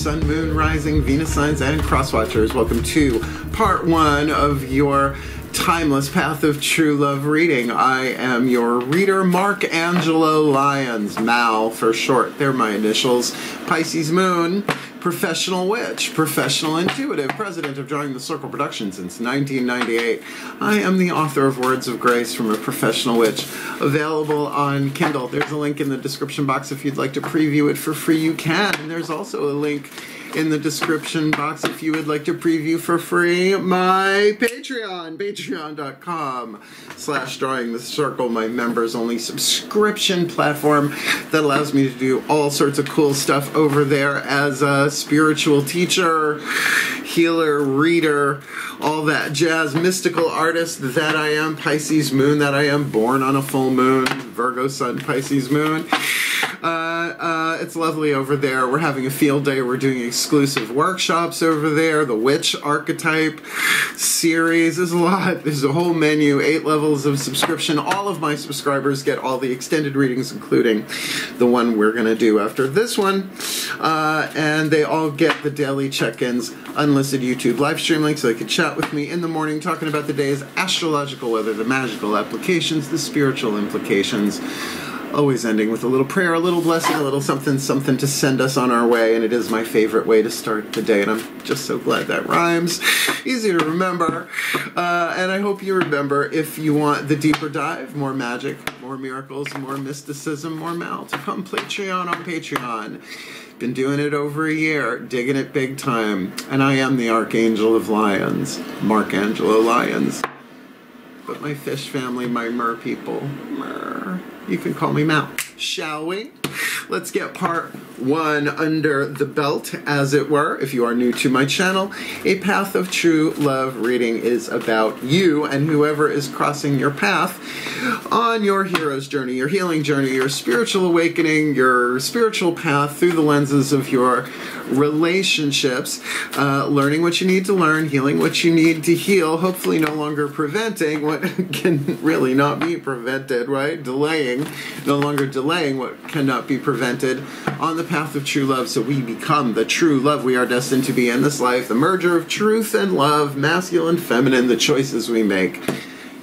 Sun, Moon, Rising, Venus signs, and Cross Watchers. Welcome to part one of your Timeless Path of True Love reading. I am your reader, Mark Angelo Lyons, Mal for short. They're my initials. Pisces Moon, professional witch, professional intuitive, president of Drawing the Circle Productions since 1998. I am the author of Words of Grace from a Professional Witch, available on Kindle. There's a link in the description box if you'd like to preview it for free, you can. And there's also a link in the description box if you would like to preview for free my Patreon, patreon.com/Drawing the Circle, my members only subscription platform that allows me to do all sorts of cool stuff over there as a spiritual teacher, healer, reader, all that jazz, mystical artist that I am, Pisces Moon that I am, born on a full moon, Virgo Sun, Pisces Moon. It's lovely over there. We're having a field day. We're doing exclusive workshops over there. The Witch Archetype series. There's a lot. There's a whole menu, 8 levels of subscription. All of my subscribers get all the extended readings, including the one we're going to do after this one. And they all get the daily check-ins, unlisted YouTube live stream links so they can chat with me in the morning talking about the day's astrological weather, the magical applications, the spiritual implications. Always ending with a little prayer, a little blessing, a little something to send us on our way, and it is my favorite way to start the day, and I'm just so glad that rhymes. Easy to remember, and I hope you remember, if you want the deeper dive, more magic, more miracles, more mysticism, more Mal, to come Patreon on Patreon. Been doing it over a year, digging it big time, and I am the Archangel of Lyons, Mark Angelo Lyons. But my fish family, my mer people, you can call me Mal. Shall we? Let's get part one under the belt, as it were. If you are new to my channel, A Path of True Love reading is about you and whoever is crossing your path on your hero's journey, your healing journey, your spiritual awakening, your spiritual path through the lenses of your relationships, learning what you need to learn, healing what you need to heal, hopefully no longer preventing what can really not be prevented, right? Delaying, no longer delaying what cannot be prevented on the path of true love, so we become the true love we are destined to be in this life, the merger of truth and love, masculine, feminine, the choices we make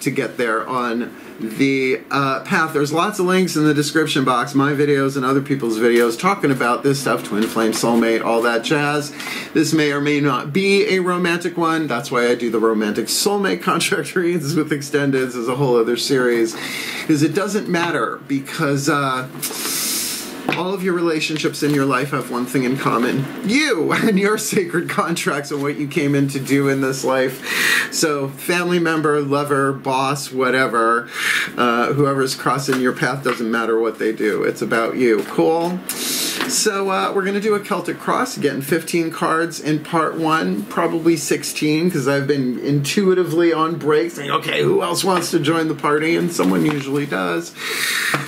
to get there on the path. There's lots of links in the description box, my videos and other people's videos talking about this stuff, twin flame, soulmate, all that jazz. This may or may not be a romantic one. That's why I do the romantic soulmate contract reads with extendeds as a whole other series, because it doesn't matter, because all of your relationships in your life have one thing in common: you and your sacred contracts and what you came in to do in this life. So family member, lover, boss, whatever, whoever's crossing your path, doesn't matter what they do. It's about you. Cool? So we're going to do a Celtic Cross, getting 15 cards in part one, probably 16, because I've been intuitively on break saying, okay, who else wants to join the party? And someone usually does.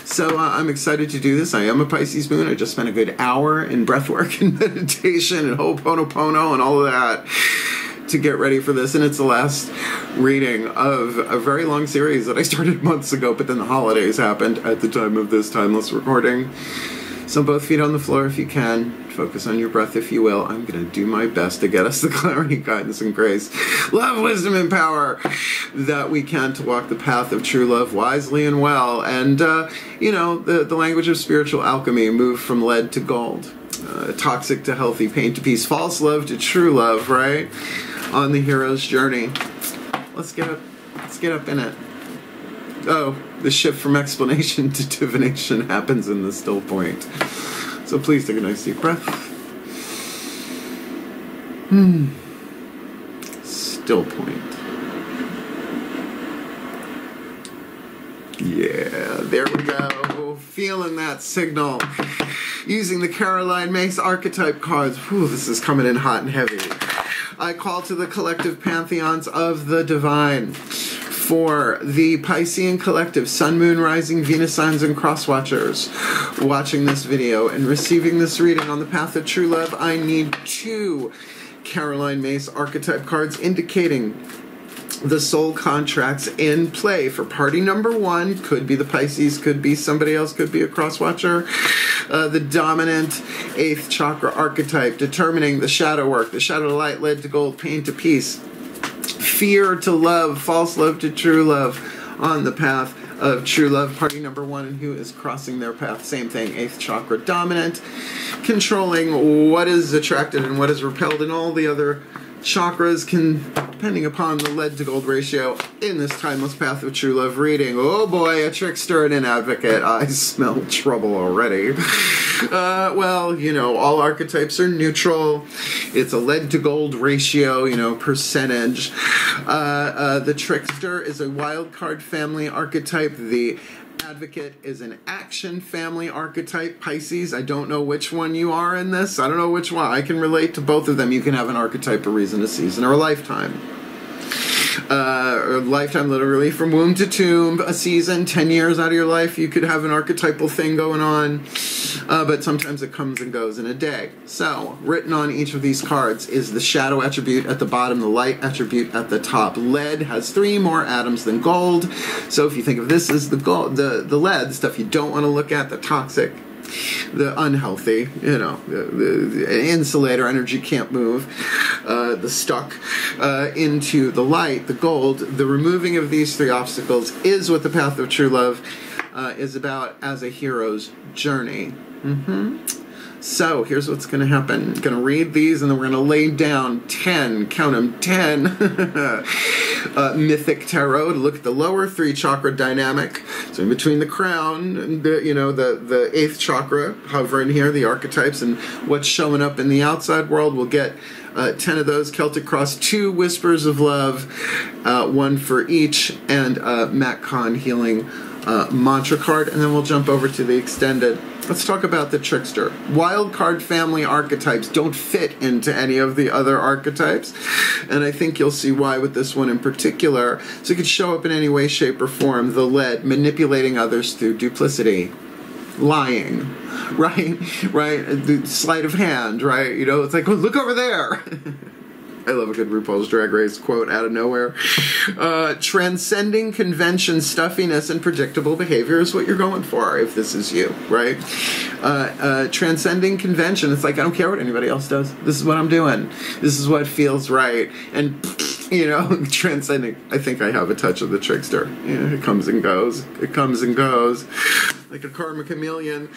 So I'm excited to do this. I am a Pisces Moon. I just spent a good hour in breathwork and meditation and Ho'oponopono and all of that to get ready for this, and it's the last reading of a very long series that I started months ago, but then the holidays happened at the time of this timeless recording. So both feet on the floor if you can. Focus on your breath if you will. I'm going to do my best to get us the clarity, guidance, and grace, love, wisdom, and power that we can to walk the path of true love wisely and well. And, you know, the language of spiritual alchemy, move from lead to gold, toxic to healthy, pain to peace, false love to true love, right? On the hero's journey. Let's get up in it. Oh, the shift from explanation to divination happens in the still point. So please take a nice deep breath. Still point. Yeah, there we go. Feeling that signal. Using the Caroline Mace Archetype cards. Whew, this is coming in hot and heavy. I call to the collective pantheons of the divine for the Piscean collective, Sun, Moon, Rising, Venus signs, and Cross Watchers watching this video and receiving this reading on the path of true love. I need 2 Caroline Mace Archetype cards indicating the soul contracts in play for party number 1. Could be the Pisces, could be somebody else, could be a cross watcher. The dominant 8th chakra archetype, determining the shadow work, the shadow to light, lead to gold, pain to peace, fear to love, false love to true love, on the path of true love. Party number 1, and who is crossing their path. Same thing, 8th chakra dominant, controlling what is attracted and what is repelled, and all the other chakras can, depending upon the lead to gold ratio in this timeless path of true love reading. Oh boy, a trickster and an advocate. I smell trouble already. Well, you know, all archetypes are neutral. It's a lead to gold ratio, you know, percentage. The trickster is a wild card family archetype. The advocate is an action family archetype. Pisces, I don't know which one you are in this. I don't know which one. I can relate to both of them. You can have an archetype, a reason, a season, or a lifetime. Or lifetime, literally from womb to tomb, a season, 10 years out of your life, you could have an archetypal thing going on, but sometimes it comes and goes in a day. So, written on each of these cards is the shadow attribute at the bottom, the light attribute at the top. Lead has 3 more atoms than gold, so if you think of this as the gold, the lead, the stuff you don't want to look at, the toxic, the unhealthy, you know, the insulator, energy can't move, the stuck, into the light, the gold. The removing of these 3 obstacles is what the path of true love is about as a hero's journey. So here's what's going to happen. I'm going to read these, and then we're going to lay down 10, count them, 10 mythic tarot to look at the lower 3 chakra dynamic. So in between the crown and the 8th chakra, hovering here, the archetypes, and what's showing up in the outside world. We'll get 10 of those. Celtic Cross, 2 Whispers of Love, 1 for each, and Matt Kahn Healing mantra card, and then we'll jump over to the extended. Let's talk about the trickster. Wild card family archetypes don't fit into any of the other archetypes, and I think you'll see why with this one in particular. So it could show up in any way, shape, or form. The lead, manipulating others through duplicity, lying, right? The sleight of hand, right? You know, it's like, oh, look over there. I love a good RuPaul's Drag Race quote out of nowhere. Transcending convention, stuffiness, and predictable behavior is what you're going for if this is you, right? Transcending convention. It's like, I don't care what anybody else does. This is what I'm doing. This is what feels right. And, you know, transcending. I think I have a touch of the trickster. Yeah, it comes and goes. It comes and goes. Like a karma chameleon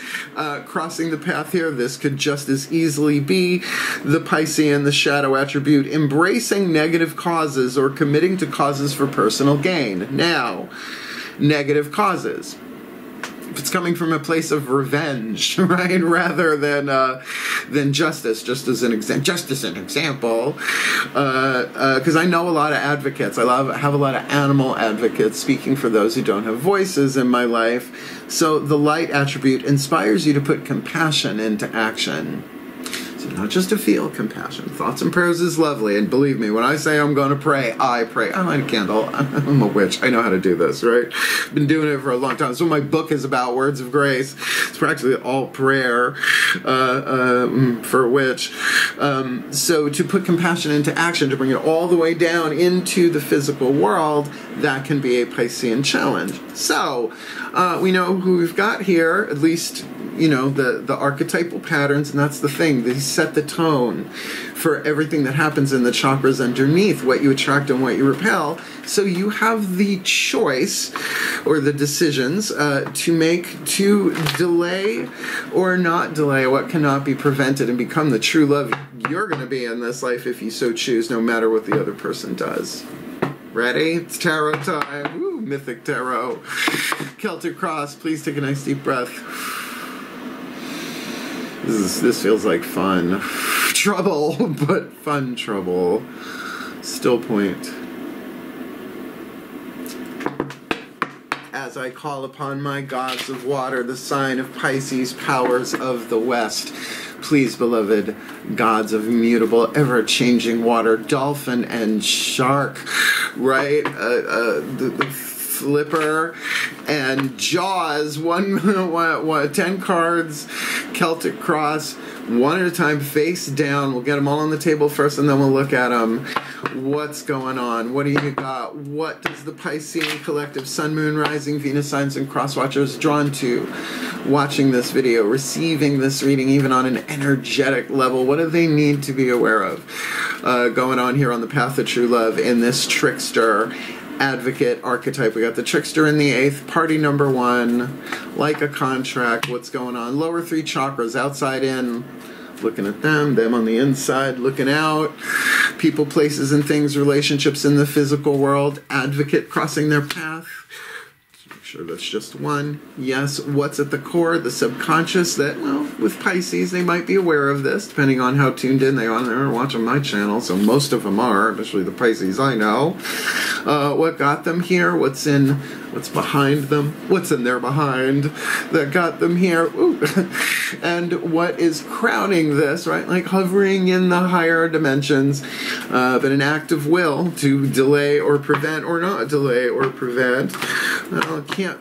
crossing the path here. This could just as easily be the Piscean, the shadow attribute, embracing negative causes or committing to causes for personal gain. Now, negative causes. If it's coming from a place of revenge, right, rather than justice, just as an example, because I know a lot of advocates. I have a lot of animal advocates, speaking for those who don't have voices in my life. So the light attribute inspires you to put compassion into action. So not just to feel compassion. Thoughts and prayers is lovely, and believe me, when I say I'm going to pray, I pray. I light a candle. I'm a witch. I know how to do this, right? Been doing it for a long time. So my book is about words of grace. It's practically all prayer for a witch. So to put compassion into action, to bring it all the way down into the physical world, that can be a Piscean challenge. So we know who we've got here, at least, you know, the archetypal patterns, and that's the thing. They set the tone for everything that happens in the chakras underneath, what you attract and what you repel. So you have the choice, or the decisions, to make to delay or not delay what cannot be prevented and become the true love you're going to be in this life if you so choose, no matter what the other person does. Ready? It's tarot time. Woo, mythic tarot. Celtic Cross, please take a nice deep breath. This feels like fun. Trouble, but fun trouble. Still point. As I call upon my gods of water, the sign of Pisces, powers of the West. Please, beloved gods of immutable, ever-changing water, dolphin and shark, right? The Flipper and Jaws, 10 cards, Celtic Cross, one at a time, face down. We'll get them all on the table first, and then we'll look at them. What's going on? What do you got? What does the Piscean collective Sun, Moon, Rising, Venus signs, and cross watchers drawn to watching this video, receiving this reading, even on an energetic level? What do they need to be aware of going on here on the path of true love in this Trickster Advocate archetype? We got the Trickster in the 8th, party number 1, like a contract. What's going on? Lower 3 chakras, outside in, looking at them on the inside, looking out. People, places, and things, relationships in the physical world. Advocate crossing their path. Make sure that's just one. Yes, what's at the core? The subconscious that, well, with Pisces, they might be aware of this, depending on how tuned in they are. They're watching my channel, so most of them are, especially the Pisces I know. What got them here? What's behind them? What's in their behind that got them here? Ooh. And what is crowning this, right? Like hovering in the higher dimensions, but an act of will to delay or prevent, or not delay or prevent. Well, it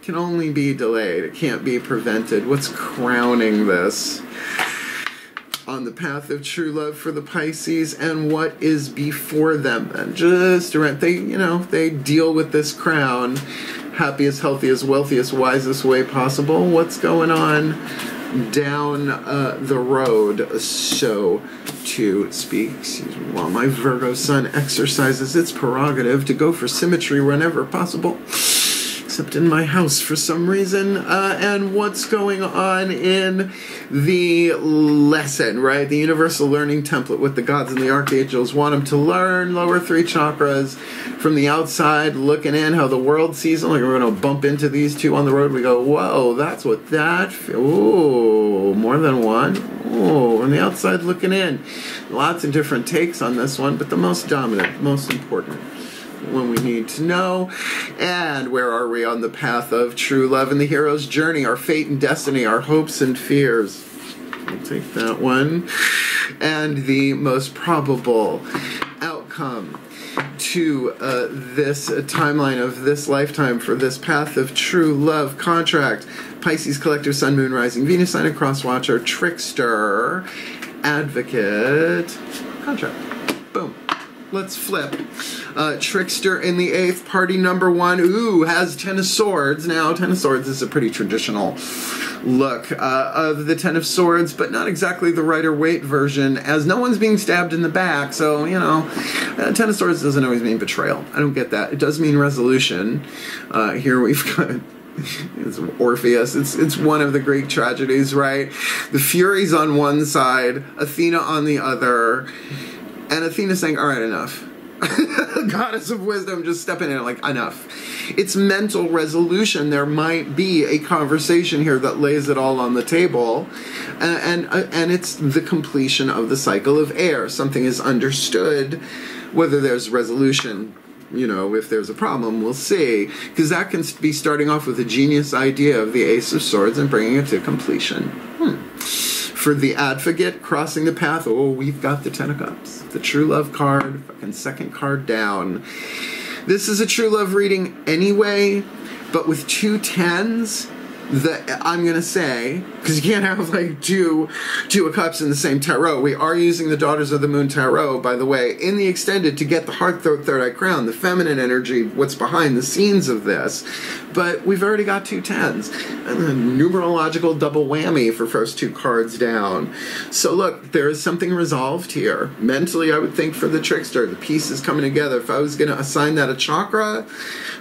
can only be delayed. It can't be prevented. What's crowning this on the path of true love for the Pisces, and what is before them? And just around, they deal with this crown happiest, healthiest, wealthiest, wisest way possible. What's going on down the road, so to speak? Excuse me, while my Virgo sun exercises its prerogative to go for symmetry whenever possible, except in my house for some reason. And what's going on in the lesson, right? The universal learning template with the gods and the archangels want them to learn. Lower 3 chakras from the outside, looking in, how the world sees them. Like we're going to bump into these two on the road. We go, whoa, that's what that ooh, more than one. Oh, on the outside looking in. Lots of different takes on this one, but the most dominant, most important one we need to know. And where are we on the path of true love and the hero's journey? Our fate and destiny, our hopes and fears. I'll take that one. And the most probable outcome to this timeline of this lifetime for this path of true love contract. Pisces collective Sun, Moon, Rising, Venus sign, and cross watcher, Trickster, Advocate, contract. Boom. Let's flip. Trickster in the 8th, party number 1. Ooh, has 10 of Swords. Now, 10 of Swords is a pretty traditional look of the 10 of Swords, but not exactly the Rider-Waite version, as no one's being stabbed in the back, so, 10 of Swords doesn't always mean betrayal. I don't get that. It does mean resolution. Here we've got... It's Orpheus. It's one of the Greek tragedies, right? The Furies on one side, Athena on the other, and Athena saying, all right, enough. Goddess of wisdom just stepping in like, enough. It's mental resolution. There might be a conversation here that lays it all on the table, and it's the completion of the cycle of air. Something is understood, whether there's resolution, if there's a problem, we'll see. Because that can be starting off with a genius idea of the Ace of Swords and bringing it to completion. For the Advocate, crossing the path, oh, we've got the 10 of Cups. The True Love card, fucking second card down. This is a True Love reading anyway, but with 2 10s, I'm going to say, because you can't have like two of Cups in the same tarot. We are using the Daughters of the Moon tarot, by the way, in the extended to get the heart, throat, third eye crown, the feminine energy, what's behind the scenes of this. But we've already got 2 10s. And a numerological double whammy for first 2 cards down. So look, there is something resolved here. Mentally, I would think for the Trickster, the pieces coming together. If I was going to assign that a chakra,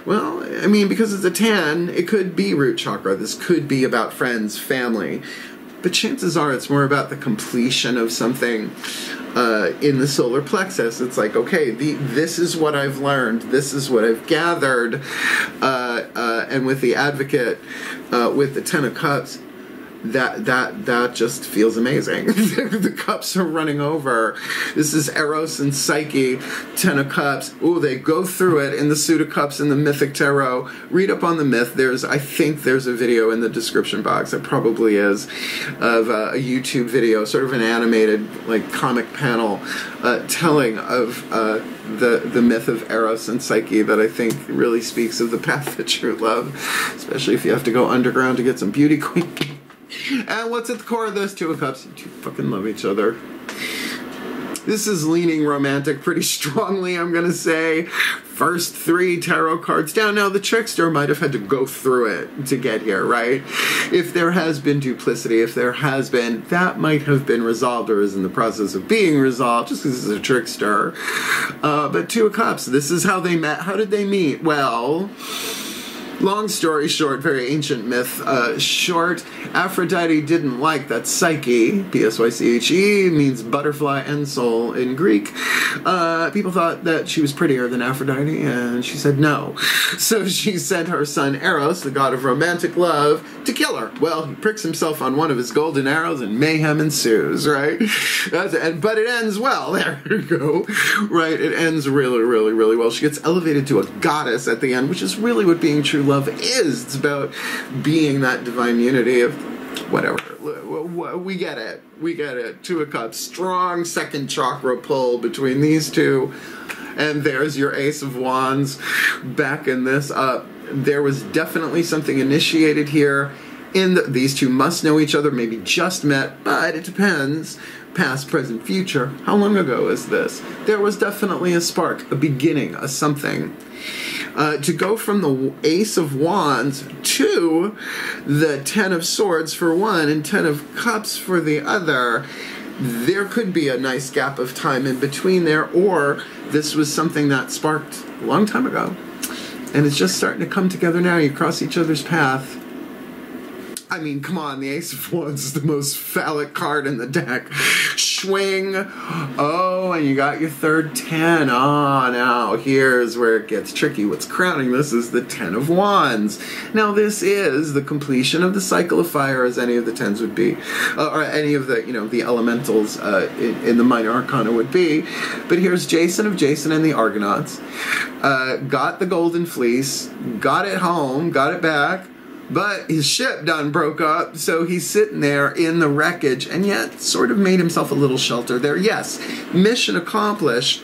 well, I mean, because it's a 10, it could be root chakra. This could be about friends, family. But chances are it's more about the completion of something in the solar plexus. It's like, okay, this is what I've learned. This is what I've gathered. And with the Advocate, with the 10 of Cups, that just feels amazing. The cups are running over. This is Eros and Psyche, 10 of Cups. Ooh, they go through it in the suit of cups in the Mythic Tarot. Read up on the myth. I think there's a video in the description box. It probably is, of a YouTube video, sort of an animated, like, comic panel telling of the myth of Eros and Psyche that I think really speaks of the path to true love, especially if you have to go underground to get some beauty queen. And what's at the core of those 2 of Cups? You 2 fucking love each other. This is leaning romantic pretty strongly, I'm going to say. First 3 tarot cards down. Now, the trickster might have had to go through it to get here, right? If there has been duplicity, if there has been, that might have been resolved or is in the process of being resolved, just because this is a trickster. But 2 of Cups, this is how they met. How did they meet? Well, long story short, very ancient myth short, Aphrodite didn't like that Psyche, P-S-Y-C-H-E, means butterfly and soul in Greek. People thought that she was prettier than Aphrodite, and she said no. So she sent her son Eros, the god of romantic love, to kill her. Well, he pricks himself on one of his golden arrows, and mayhem ensues, right? But it ends well. There you go. Right? It ends really, really, really well. She gets elevated to a goddess at the end, which is really what being true love is. It's about being that divine unity of whatever. We get it. We get it. 2 of Cups. Strong second chakra pull between these two. And there's your Ace of Wands backing this up. There was definitely something initiated here. These two must know each other, maybe just met, but it depends. Past, present, future. How long ago is this? There was definitely a spark, a beginning, a something. To go from the Ace of Wands to the 10 of Swords for one and 10 of Cups for the other, there could be a nice gap of time in between there, or this was something that sparked a long time ago, and it's just starting to come together now. You cross each other's path. I mean, come on, the Ace of Wands is the most phallic card in the deck. Swing. Oh, and you got your third 10. Oh, now here's where it gets tricky. What's crowning this is the 10 of Wands. Now, this is the completion of the cycle of fire, as any of the 10s would be, or any of the, the elementals in the minor arcana would be. But here's Jason of Jason and the Argonauts. Got the golden fleece, got it home, got it back. But his ship done broke up, so he's sitting there in the wreckage, and yet sort of made himself a little shelter there. Yes, mission accomplished.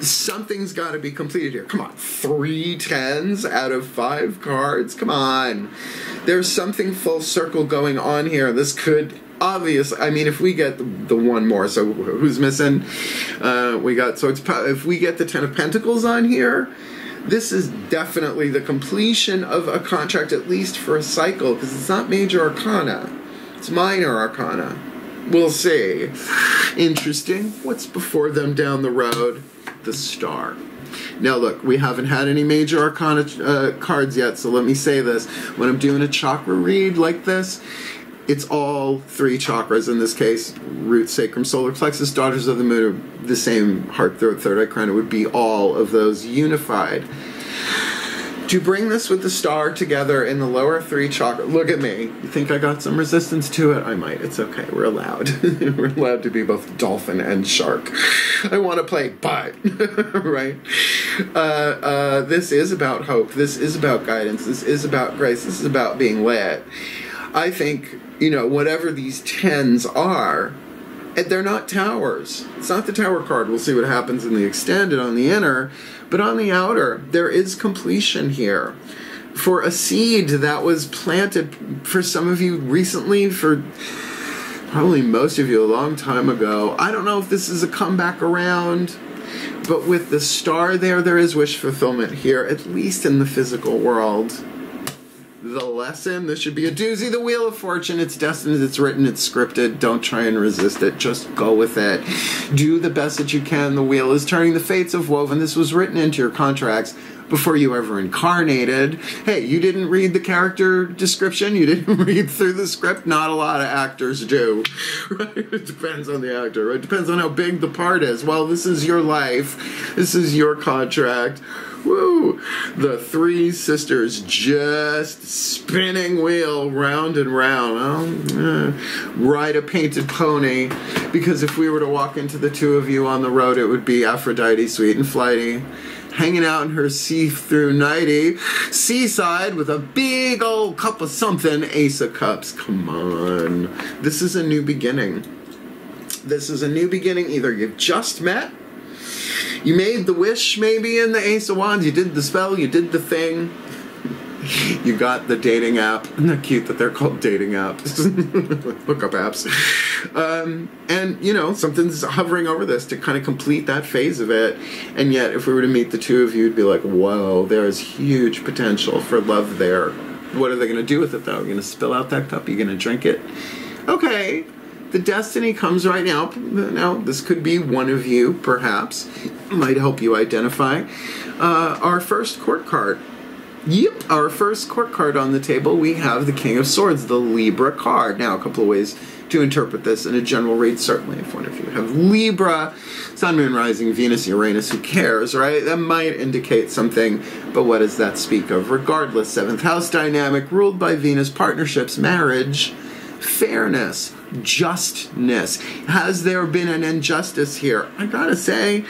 Something's got to be completed here. Come on, 3 10s out of 5 cards. Come on. There's something full circle going on here. This could obviously, I mean, if we get the one more, so who's missing? We got, so it's, if we get the 10 of Pentacles on here, this is definitely the completion of a contract, at least for a cycle, because it's not major arcana. It's minor arcana. We'll see. Interesting. What's before them down the road? The Star. Now look, we haven't had any major arcana cards yet, so let me say this. When I'm doing a chakra read like this, it's all 3 chakras in this case. Root, sacrum, solar plexus, daughters of the moon, the same heart, throat, third eye crown. It would be all of those unified. To bring this with the Star together in the lower 3 chakras, look at me. You think I got some resistance to it? I might. It's okay. We're allowed. We're allowed to be both dolphin and shark. I want to play, but, right? This is about hope. This is about guidance. This is about grace. This is about being lit. I think, whatever these 10s are, they're not towers. It's not the tower card. We'll see what happens in the extended on the inner. But on the outer, there is completion here. For a seed that was planted for some of you recently, for probably most of you a long time ago. I don't know if this is a comeback around, but with the Star there is wish fulfillment here, at least in the physical world. The lesson, this should be a doozy. The Wheel of Fortune, it's destined, it's written, it's scripted. Don't try and resist it. Just go with it. Do the best that you can. The wheel is turning. The fates of woven. This was written into your contracts before you ever incarnated. Hey, you didn't read the character description. You didn't read through the script. Not a lot of actors do. Right? It depends on the actor. Right? It depends on how big the part is. Well, this is your life. This is your contract. Woo! The 3 sisters just spinning wheel round and round. Ride a painted pony, because if we were to walk into the 2 of you on the road, it would be Aphrodite, sweet and flighty, hanging out in her see-through nightie, seaside with a big old cup of something, Ace of Cups. Come on. This is a new beginning. This is a new beginning. Either you've just met, you made the wish maybe in the Ace of Wands, you did the spell, you did the thing, You got the dating app. Isn't that cute that they're called dating apps? Hookup apps. And, you know, something's hovering over this to kind of complete that phase of it. And yet, if we were to meet the two of you, you'd be like, whoa, there's huge potential for love there. What are they going to do with it, though? Are you going to spill out that cup? Are you going to drink it? Okay. The destiny comes right now. Now, this could be one of you, perhaps. Might help you identify. Our first court card. Yep, our first court card on the table, we have the King of Swords, the Libra card. Now, a couple of ways to interpret this in a general read, certainly. If one of you have Libra, Sun, Moon, Rising, Venus, Uranus, who cares, right? That might indicate something, but what does that speak of? Regardless, 7th house dynamic, ruled by Venus, partnerships, marriage, fairness, justness. Has there been an injustice here? I gotta say,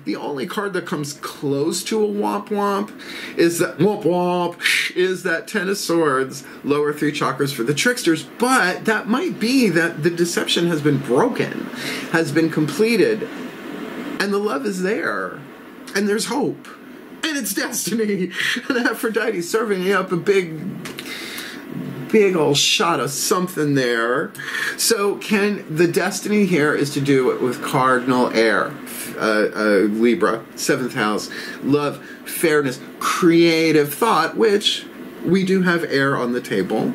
the only card that comes close to a womp womp is that Ten of Swords, lower 3 chakras for the tricksters, but that might be that the deception has been broken, has been completed, and the love is there, and there's hope, and it's destiny, and Aphrodite serving you up a big old shot of something there. So the destiny here is to do it with cardinal air, Libra, 7th house, love, fairness, creative thought, which we do have air on the table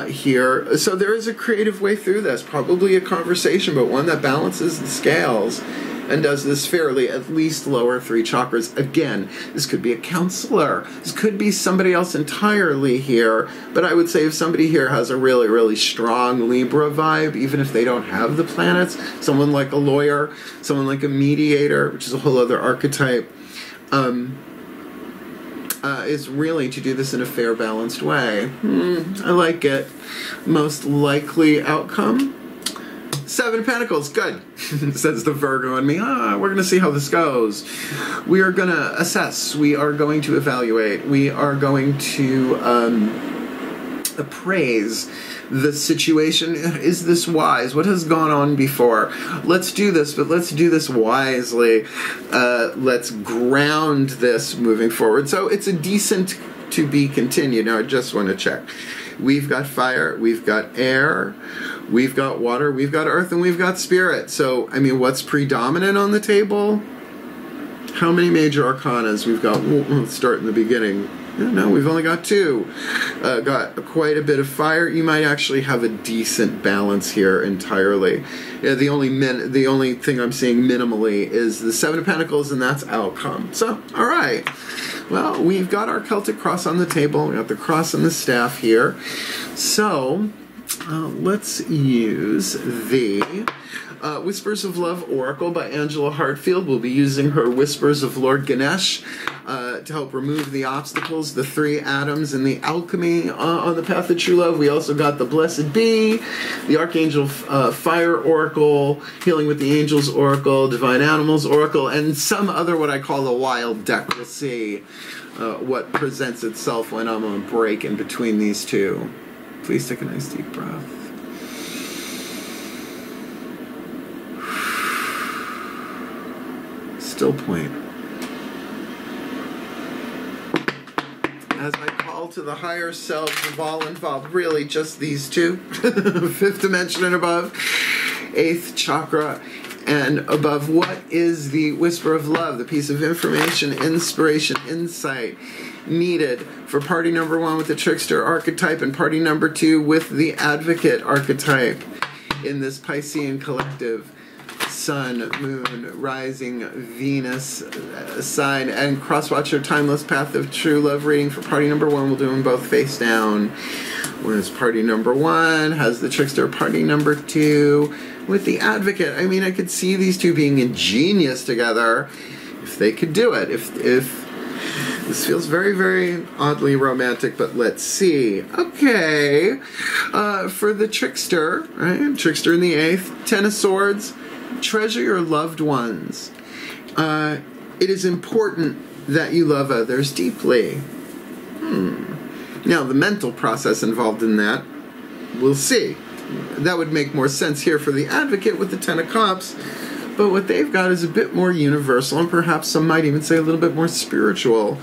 here. So there is a creative way through this, probably a conversation, but one that balances the scales and does this fairly, at least lower 3 chakras. Again, this could be a counselor. This could be somebody else entirely here. But I would say if somebody here has a really, really strong Libra vibe, even if they don't have the planets, someone like a lawyer, someone like a mediator, which is a whole other archetype, is really to do this in a fair, balanced way. I like it. Most likely outcome? 7 of Pentacles, good, says the Virgo in me. We're going to see how this goes. We are going to assess. We are going to evaluate. We are going to appraise the situation. Is this wise? What has gone on before? Let's do this, but let's do this wisely. Let's ground this moving forward. So it's a decent to be continued. Now, I just want to check. We've got fire, we've got air, we've got water, we've got earth, and we've got spirit. So, I mean, what's predominant on the table? How many major arcanas? We've got, let's start in the beginning. No, we've only got 2. Got quite a bit of fire. You might actually have a decent balance here entirely. Yeah, the only thing I'm seeing minimally is the 7 of Pentacles, and that's outcome. So, all right. Well, we've got our Celtic Cross on the table. We got the cross and the staff here. So, let's use the Whispers of Love Oracle by Angelo Hartfield. We'll be using her Whispers of Lord Ganesh to help remove the obstacles, the 3 atoms in the alchemy on the path of true love. We also got the Blessed Bee, the Archangel Fire Oracle, Healing with the Angels Oracle, Divine Animals Oracle, and some other what I call the wild deck. We'll see what presents itself when I'm on break in between these two. Please take a nice deep breath. Still point. As I call to the higher selves of all involved, really just these two, 5th dimension and above, 8th chakra and above. What is the whisper of love, the piece of information, inspiration, insight needed for party number 1 with the Trickster archetype and party number 2 with the Advocate archetype in this Piscean collective? Sun, Moon, Rising, Venus sign, and Crosswatcher Timeless Path of True Love reading for party number 1. We'll do them both face down. Whereas party number 1 has the Trickster, party number 2 with the Advocate. I mean, I could see these two being ingenious together if they could do it. If this feels very, very oddly romantic, but let's see. Okay, for the Trickster, right? Trickster in the 8th, 10 of Swords. Treasure your loved ones. It is important that you love others deeply. Now, the mental process involved in that, we'll see. That would make more sense here for the Advocate with the 10 of Cups, but what they've got is a bit more universal, and perhaps some might even say a little bit more spiritual.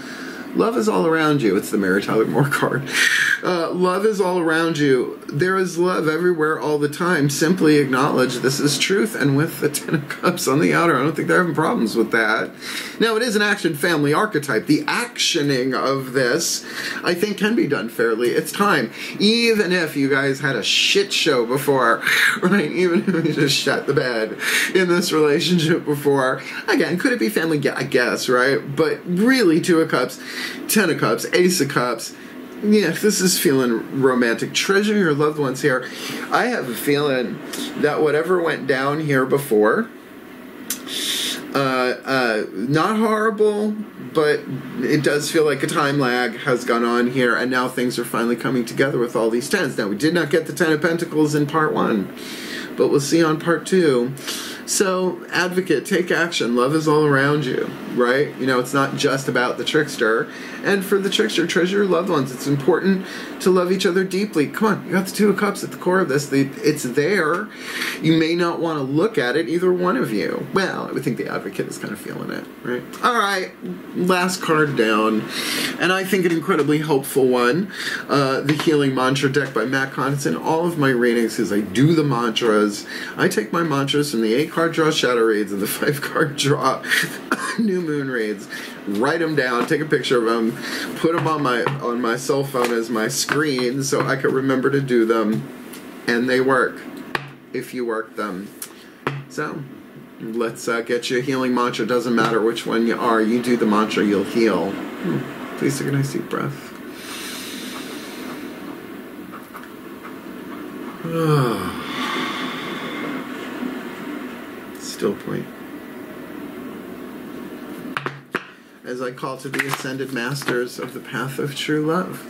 Love is all around you. It's the Mary Tyler Moore card. Love is all around you. There is love everywhere all the time. Simply acknowledge this is truth. And with the Ten of Cups on the outer, I don't think they're having problems with that. Now, it is an action family archetype. The actioning of this, I think, can be done fairly. It's time. Even if you guys had a shit show before, right? Even if you just shut the bed in this relationship before. Again, could it be family? Yeah, I guess, right? But really, Two of Cups, Ten of Cups, Ace of Cups. Yeah, this is feeling romantic. Treasure your loved ones here. I have a feeling that whatever went down here before, not horrible, but it does feel like a time lag has gone on here, and now things are finally coming together with all these tens. Now, we did not get the Ten of Pentacles in part 1, but we'll see on part 2. So, advocate, take action. Love is all around you, right? You know, it's not just about the Trickster. And for the Trickster, treasure your loved ones. It's important to love each other deeply. Come on, you got the Two of Cups at the core of this. It's there. You may not want to look at it, either one of you. Well, I would think the advocate is kind of feeling it, right? All right, last card down. And I think an incredibly hopeful one. The Healing Mantra deck by Matt Condon. All of my readings, because I do the mantras. I take my mantras from the 8-card draw shadow reads and the 5-card draw new moon reads, write them down, take a picture of them, put them on my cell phone as my screen so I could remember to do them, and they work if you work them. So let's get you a healing mantra. Doesn't matter which one you are, you do the mantra, you'll heal. Please take a nice deep breath. Still point. As I call to the ascended masters of the path of true love.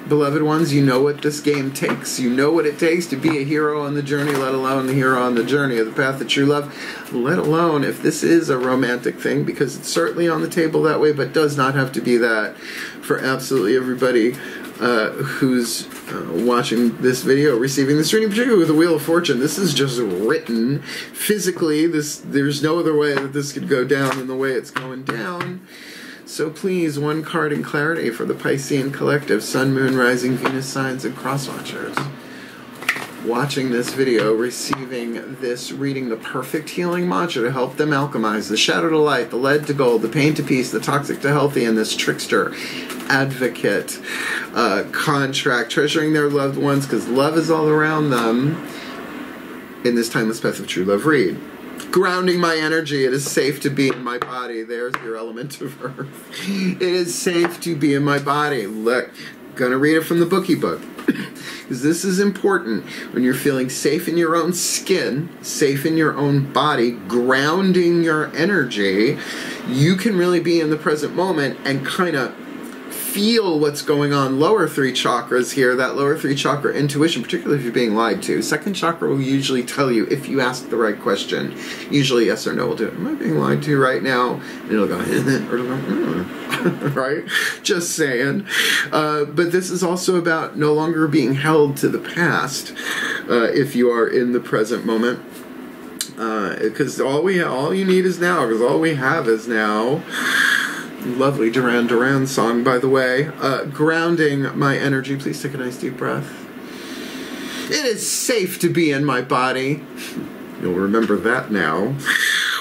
Beloved ones, you know what this game takes. You know what it takes to be a hero on the journey, let alone the hero on the journey of the path of true love. Let alone if this is a romantic thing, because it's certainly on the table that way, but does not have to be that for absolutely everybody who's watching this video, receiving this reading, particularly with the Wheel of Fortune. This is just written physically. There's no other way that this could go down than the way it's going down. So please, one card in clarity for the Piscean collective, Sun, Moon, Rising, Venus signs, and cross watchers. Watching this video, receiving this reading, the perfect healing mantra to help them alchemize the shadow to light, the lead to gold, the pain to peace, the toxic to healthy, and this Trickster advocate contract, treasuring their loved ones because love is all around them in this timeless path of true love read. Grounding my energy, it is safe to be in my body. There's your element of earth. It is safe to be in my body. Look, gonna read it from the bookie book. Because this is important when you're feeling safe in your own skin, safe in your own body, grounding your energy, you can really be in the present moment and kind of feel what's going on. Lower 3 chakras here, that lower 3 chakra intuition, particularly if you're being lied to. Second chakra will usually tell you if you ask the right question. Usually yes or no will do it. Am I being lied to right now? And it'll go, or it'll go, right? Just saying. But this is also about no longer being held to the past if you are in the present moment. Because all you need is now, because all we have is now. Lovely Duran Duran song, by the way. Grounding my energy. Please take a nice deep breath. It is safe to be in my body. You'll remember that now.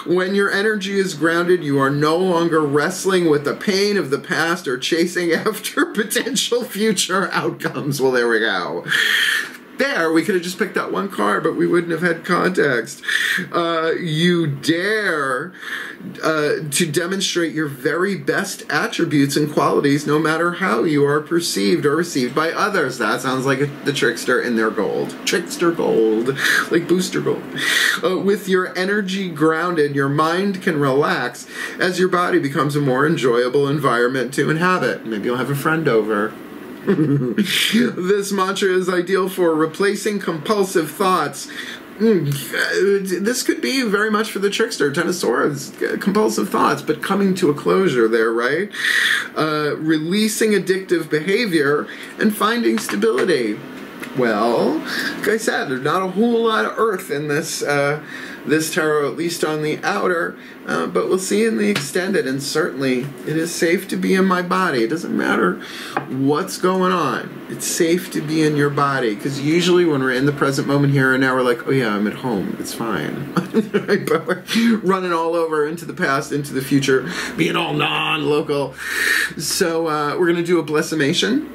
When your energy is grounded, you are no longer wrestling with the pain of the past or chasing after potential future outcomes. Well, there we go. There, we could have just picked that one card, but we wouldn't have had context. You dare to demonstrate your very best attributes and qualities, no matter how you are perceived or received by others. That sounds like the Trickster in their gold. Trickster gold, like booster gold. With your energy grounded, your mind can relax as your body becomes a more enjoyable environment to inhabit. Maybe you'll have a friend over. This mantra is ideal for replacing compulsive thoughts. This could be very much for the Trickster, Ten of Swords, compulsive thoughts, but coming to a closure there, right? Releasing addictive behavior and finding stability. Well, like I said, there's not a whole lot of earth in this this tarot, at least on the outer, but we'll see in the extended. And certainly it is safe to be in my body. It doesn't matter what's going on. It's safe to be in your body, because usually when we're in the present moment here and now, we're like, oh yeah, I'm at home, it's fine. But we're running all over into the past, into the future, being all non-local. So we're going to do a blessimation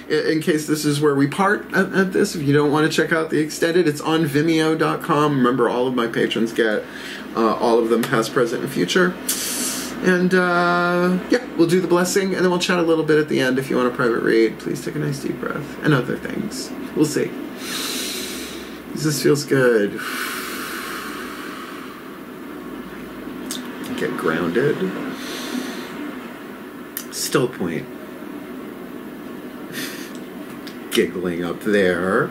in case this is where we part at this. If you don't want to check out the extended, it's on Vimeo.com. Remember, all of my patrons get all of them, past, present, and future. And yeah, we'll do the blessing, and then we'll chat a little bit at the end. If you want a private read, please take a nice deep breath, and other things. We'll see. This feels good. Get grounded. Still point. Giggling up there.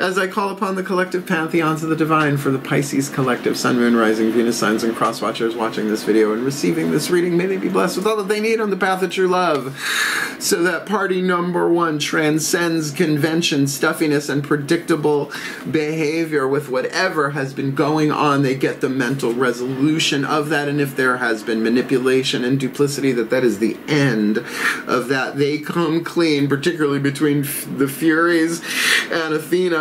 As I call upon the collective pantheons of the divine for the Pisces collective, Sun, Moon, Rising, Venus signs, and cross watchers watching this video and receiving this reading, may they be blessed with all that they need on the path of true love, so that party number one transcends convention, stuffiness, and predictable behavior with whatever has been going on. They get the mental resolution of that, and if there has been manipulation and duplicity, that is the end of that. They come clean, particularly between the Furies and Athena.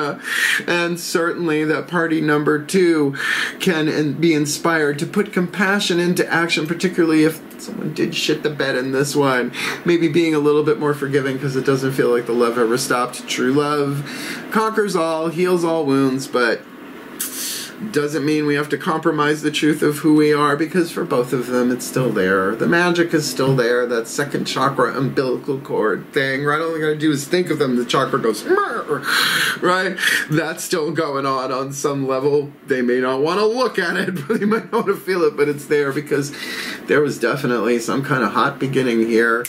And certainly that party number two can be inspired to put compassion into action, particularly if someone did shit the bed in this one. Maybe being a little bit more forgiving, because it doesn't feel like the love ever stopped. True love conquers all, heals all wounds, but doesn't mean we have to compromise the truth of who we are, because for both of them it's still there. The magic is still there. That second chakra umbilical cord thing, right? All we gotta do is think of them. The chakra goes, right? That's still going on some level. They may not want to look at it, but they might want to feel it, but it's there, because there was definitely some kind of hot beginning here.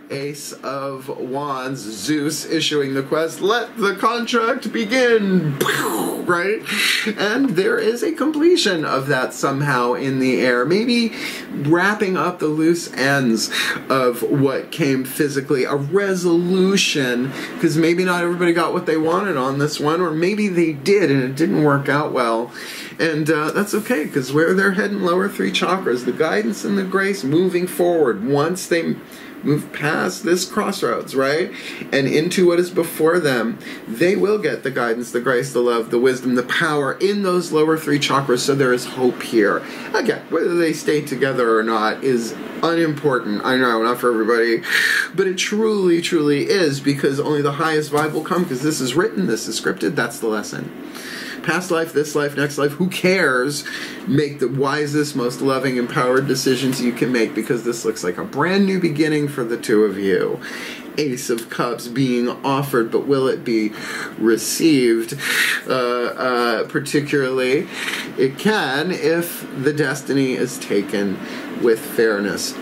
Ace of Wands, Zeus issuing the quest, let the contract begin, right? And there is a completion of that somehow in the air, maybe wrapping up the loose ends of what came physically, a resolution, because maybe not everybody got what they wanted on this one, or maybe they did and it didn't work out well. And that's okay, because where they're heading, lower three chakras, the guidance and the grace moving forward, once they move past this crossroads, right, and into what is before them, they will get the guidance, the grace, the love, the wisdom, the power in those lower three chakras. So there is hope here. Again, whether they stay together or not is unimportant. I know, not for everybody, but it truly, truly is, because only the highest vibe will come, because this is written, this is scripted. That's the lesson. Past life, this life, next life, who cares? Make the wisest, most loving, empowered decisions you can make, because this looks like a brand new beginning for the two of you. Ace of Cups being offered, but will it be received? Particularly, it can if the destiny is taken with fairness,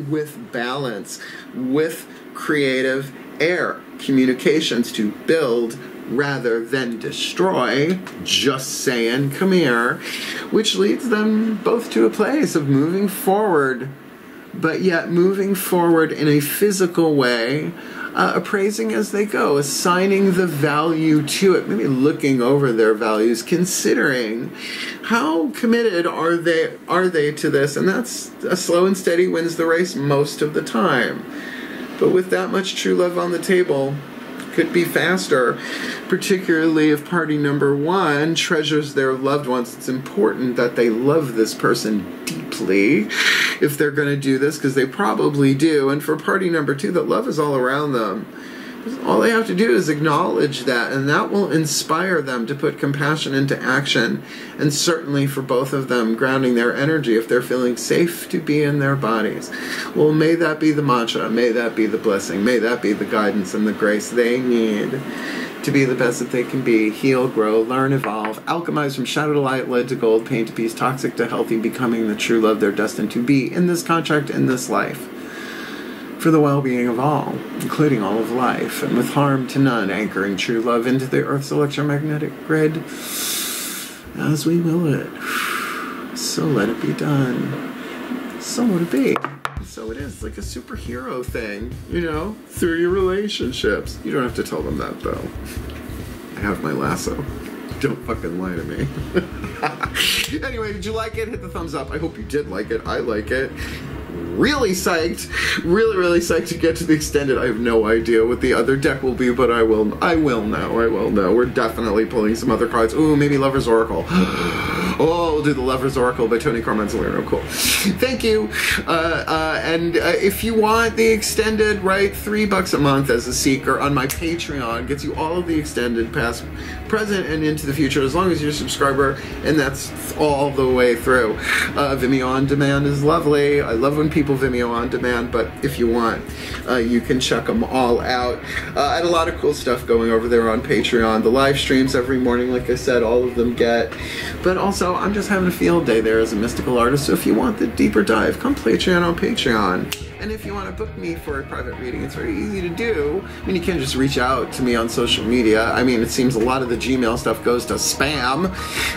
with balance, with creative air, communications to build rather than destroy, just saying, come here, which leads them both to a place of moving forward, but yet moving forward in a physical way, appraising as they go, assigning the value to it, maybe looking over their values, considering how committed are they to this, and that's a slow and steady wins the race most of the time. But with that much true love on the table, could be faster, particularly if party number one treasures their loved ones. It's important that they love this person deeply if they're going to do this, because they probably do. And for party number two, that love is all around them. All they have to do is acknowledge that, and that will inspire them to put compassion into action. And certainly for both of them, grounding their energy if they're feeling safe to be in their bodies. Well, may that be the mantra, may that be the blessing, may that be the guidance and the grace they need to be the best that they can be, heal, grow, learn, evolve, alchemize from shadow to light, lead to gold, pain to peace, toxic to healthy, becoming the true love they're destined to be in this contract, in this life, for the well-being of all, including all of life, and with harm to none, anchoring true love into the Earth's electromagnetic grid as we will it. So let it be done. So let it be. So it is, like a superhero thing, you know, through your relationships. You don't have to tell them that, though. I have my lasso. Don't fucking lie to me. Anyway, did you like it? Hit the thumbs up. I hope you did like it. I like it. Really psyched, really psyched to get to the extended. I have no idea what the other deck will be, but I will know. We're definitely pulling some other cards. Ooh, maybe Lover's Oracle. Oh, we'll do the Lover's Oracle by Tony Carmen-Salerno. Cool. Thank you. And if you want the extended, right, $3 a month as a seeker on my Patreon gets you all of the extended, past, present, and into the future, as long as you're a subscriber, and that's all the way through. Vimeo on demand is lovely. I love when people Vimeo on demand, but if you want, you can check them all out. I had a lot of cool stuff going over there on Patreon. The live streams every morning, like I said, all of them get. But also, I'm just having a field day there as a mystical artist, so if you want the deeper dive, come play Chan on Patreon. And if you want to book me for a private reading, it's very easy to do. I mean, you can just reach out to me on social media. I mean, it seems a lot of the Gmail stuff goes to spam.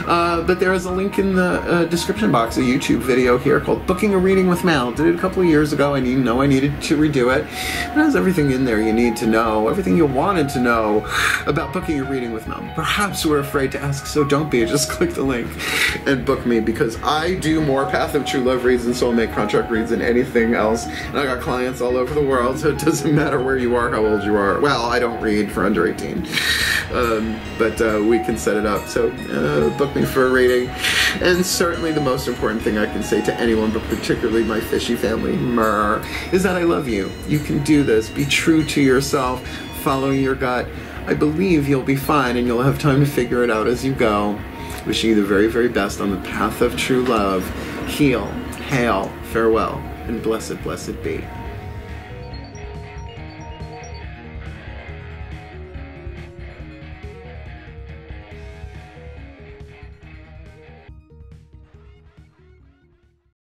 But there is a link in the description box, a YouTube video here called Booking a Reading with Mal. Did it a couple of years ago. I know I needed to redo it. It has everything in there you need to know, everything you wanted to know about booking a reading with Mal. Perhaps we're afraid to ask, so don't be. Just click the link and book me, because I do more Path of True Love reads and soulmate contract reads than anything else. I got clients all over the world, so it doesn't matter where you are, how old you are. Well, I don't read for under 18, but we can set it up. So book me for a reading. And certainly the most important thing I can say to anyone, but particularly my fishy family, is that I love you. You can do this. Be true to yourself. Follow your gut. I believe you'll be fine, and you'll have time to figure it out as you go. Wishing you the very, very best on the path of true love. Heal, hail, farewell, and blessed, blessed be.